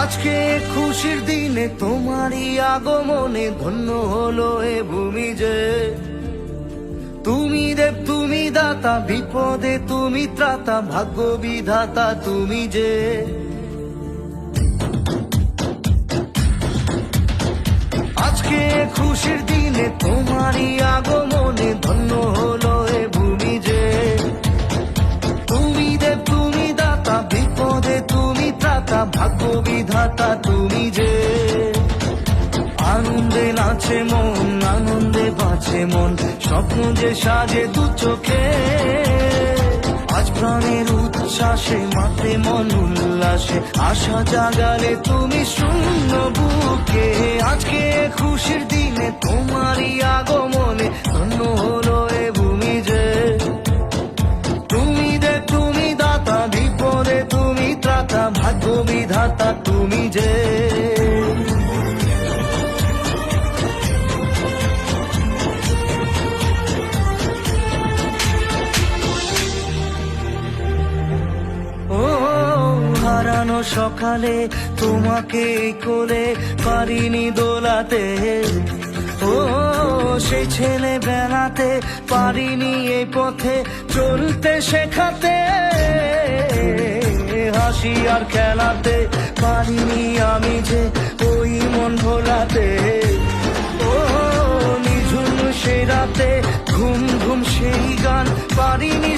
আজকে খুশির দিনে তোমারই আগমনে ধন্য হলো এ ভূমি যে। তুমি দেব তুমি দাতা, বিপদে তুমি ত্রাতা, ভাগ্য বিধাতা তুমি যে। আজকে খুশির দিনে তোমারই আগমনে ধন্য হলো এ ভূমি যে। তুমি দেব তুমি দাতা, বিপদে তুমি ত্রাতা, ভাগ্য বিধাতা তুমি যে। আনন্দে নাচে মন, আনন্দে বাঁচে মন, স্বপ্ন যে সাজে দু চোখে। আজ প্রাণের উচ্ছ্বাসে মাতে মন উল্লাসে, আশা জাগালে তুমি শূন্য বুকে। আজকে খুশির দিনে তোমারই আগমনে ধন্য হলো এ ভূমি যে। তুমি দে তুমি দাতা, বিপদে তুমি ত্রাতা, ভাগ্য বিধাতা তুমি যে। হারানো সকালে তোমাকে কোলে পারিনি দোলাতে, ও সেই ছেলে বেলাতে পারিনি এই পথে চলতে শেখাতে। হাসি আর খেলাতে পারিনি আমি যে ওই মন ভোলাতে। ও নিঝুম সেই রাতে ঘুম ঘুম সেই গান পারিনি